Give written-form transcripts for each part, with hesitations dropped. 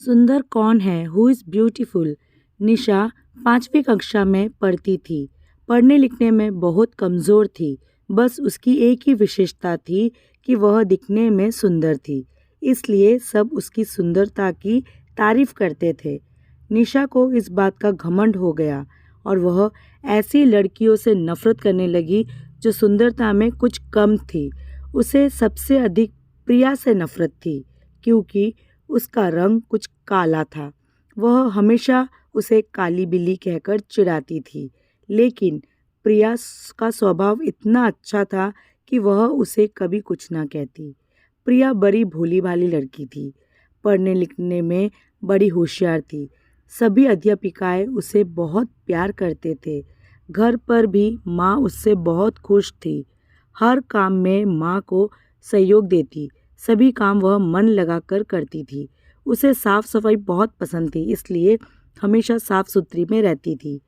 सुंदर कौन है? Who is beautiful? निशा 5वीं कक्षा में पढ़ती थी। पढ़ने लिखने में बहुत कमज़ोर थी। बस उसकी एक ही विशेषता थी कि वह दिखने में सुंदर थी। इसलिए सब उसकी सुंदरता की तारीफ करते थे। निशा को इस बात का घमंड हो गया और वह ऐसी लड़कियों से नफरत करने लगी जो सुंदरता में कुछ कम थी। उसे सबसे अधिक प्रिया से नफरत थी क्योंकि उसका रंग कुछ काला था। वह हमेशा उसे काली बिल्ली कहकर चिढ़ाती थी, लेकिन प्रिया का स्वभाव इतना अच्छा था कि वह उसे कभी कुछ ना कहती। प्रिया बड़ी भोली भाली लड़की थी, पढ़ने लिखने में बड़ी होशियार थी। सभी अध्यापिकाएं उसे बहुत प्यार करते थे। घर पर भी माँ उससे बहुत खुश थी। हर काम में माँ को सहयोग देती। सभी काम वह मन लगाकर करती थी। उसे साफ सफाई बहुत पसंद थी, इसलिए हमेशा साफ सुथरी में रहती थी।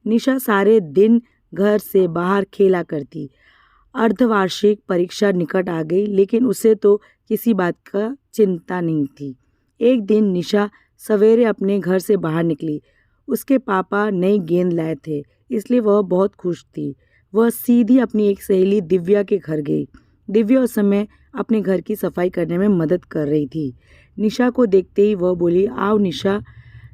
निशा सारे दिन घर से बाहर खेला करती। अर्धवार्षिक परीक्षा निकट आ गई, लेकिन उसे तो किसी बात का चिंता नहीं थी। एक दिन निशा सवेरे अपने घर से बाहर निकली। उसके पापा नई गेंद लाए थे, इसलिए वह बहुत खुश थी। वह सीधी अपनी एक सहेली दिव्या के घर गई। दिव्या उस समय अपने घर की सफाई करने में मदद कर रही थी। निशा को देखते ही वह बोली, आओ निशा।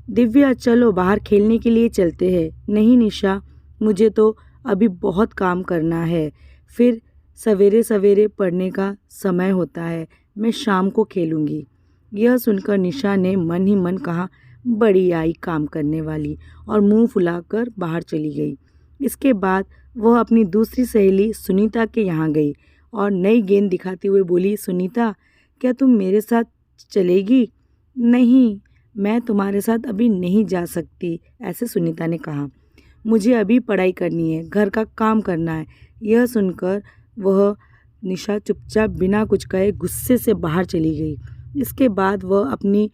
दिव्या, चलो बाहर खेलने के लिए चलते हैं। नहीं निशा, मुझे तो अभी बहुत काम करना है। फिर सवेरे सवेरे पढ़ने का समय होता है। मैं शाम को खेलूंगी। यह सुनकर निशा ने मन ही मन कहा, बड़ी आई काम करने वाली, और मुंह फुलाकर बाहर चली गई। इसके बाद वह अपनी दूसरी सहेली सुनीता के यहाँ गई और नई गेंद दिखाते हुए बोली, सुनीता, क्या तुम मेरे साथ चलेगी? नहीं, मैं तुम्हारे साथ अभी नहीं जा सकती, ऐसे सुनीता ने कहा। मुझे अभी पढ़ाई करनी है, घर का काम करना है। यह सुनकर वह निशा चुपचाप बिना कुछ कहे गुस्से से बाहर चली गई। इसके बाद वह अपनी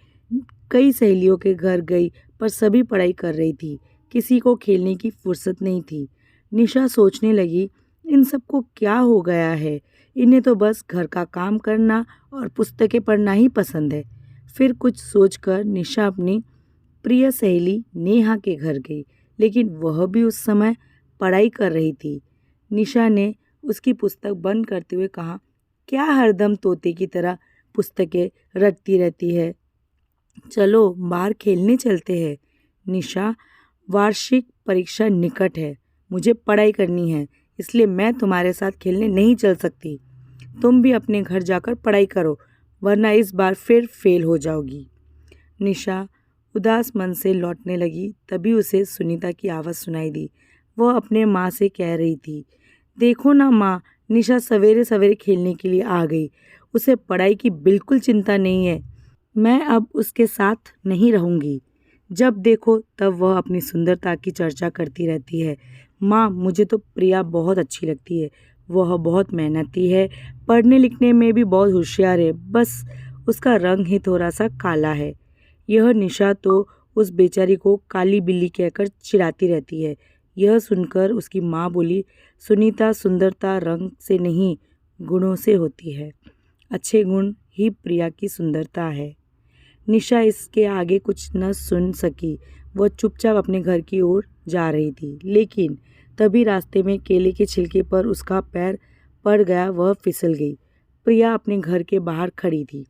कई सहेलियों के घर गई, पर सभी पढ़ाई कर रही थी। किसी को खेलने की फुर्सत नहीं थी। निशा सोचने लगी, इन सबको क्या हो गया है? इन्हें तो बस घर का काम करना और पुस्तकें पढ़ना ही पसंद है। फिर कुछ सोचकर निशा अपनी प्रिय सहेली नेहा के घर गई, लेकिन वह भी उस समय पढ़ाई कर रही थी। निशा ने उसकी पुस्तक बंद करते हुए कहा, क्या हरदम तोते की तरह पुस्तकें रटती रहती है? चलो बाहर खेलने चलते हैं। निशा, वार्षिक परीक्षा निकट है, मुझे पढ़ाई करनी है, इसलिए मैं तुम्हारे साथ खेलने नहीं चल सकती। तुम भी अपने घर जाकर पढ़ाई करो, वरना इस बार फिर फेल हो जाओगी। निशा उदास मन से लौटने लगी, तभी उसे सुनीता की आवाज़ सुनाई दी। वह अपने माँ से कह रही थी, देखो ना माँ, निशा सवेरे सवेरे खेलने के लिए आ गई। उसे पढ़ाई की बिल्कुल चिंता नहीं है। मैं अब उसके साथ नहीं रहूँगी। जब देखो तब वह अपनी सुंदरता की चर्चा करती रहती है। माँ, मुझे तो प्रिया बहुत अच्छी लगती है। वह बहुत मेहनती है, पढ़ने लिखने में भी बहुत होशियार है, बस उसका रंग ही थोड़ा सा काला है। यह निशा तो उस बेचारी को काली बिल्ली कहकर चिढ़ाती रहती है। यह सुनकर उसकी माँ बोली, सुनीता, सुंदरता रंग से नहीं, गुणों से होती है। अच्छे गुण ही प्रिया की सुंदरता है। निशा इसके आगे कुछ न सुन सकी। वह चुपचाप अपने घर की ओर जा रही थी, लेकिन तभी रास्ते में केले के छिलके पर उसका पैर पड़ गया। वह फिसल गई। प्रिया अपने घर के बाहर खड़ी थी।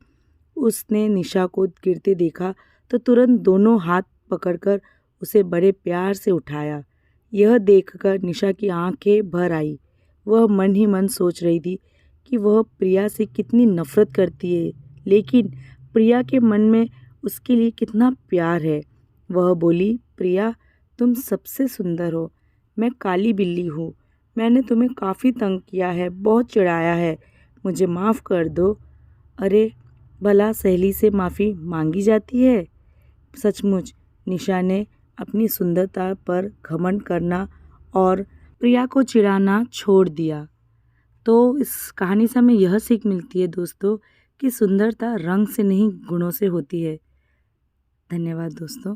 उसने निशा को गिरते देखा तो तुरंत दोनों हाथ पकड़कर उसे बड़े प्यार से उठाया। यह देखकर निशा की आंखें भर आई। वह मन ही मन सोच रही थी कि वह प्रिया से कितनी नफरत करती है, लेकिन प्रिया के मन में उसके लिए कितना प्यार है। वह बोली, प्रिया, तुम सबसे सुंदर हो। मैं काली बिल्ली हूँ। मैंने तुम्हें काफ़ी तंग किया है, बहुत चिढ़ाया है। मुझे माफ़ कर दो। अरे भला सहेली से माफ़ी मांगी जाती है? सचमुच निशा ने अपनी सुंदरता पर घमंड करना और प्रिया को चिढ़ाना छोड़ दिया। तो इस कहानी से हमें यह सीख मिलती है दोस्तों कि सुंदरता रंग से नहीं, गुणों से होती है। धन्यवाद दोस्तों।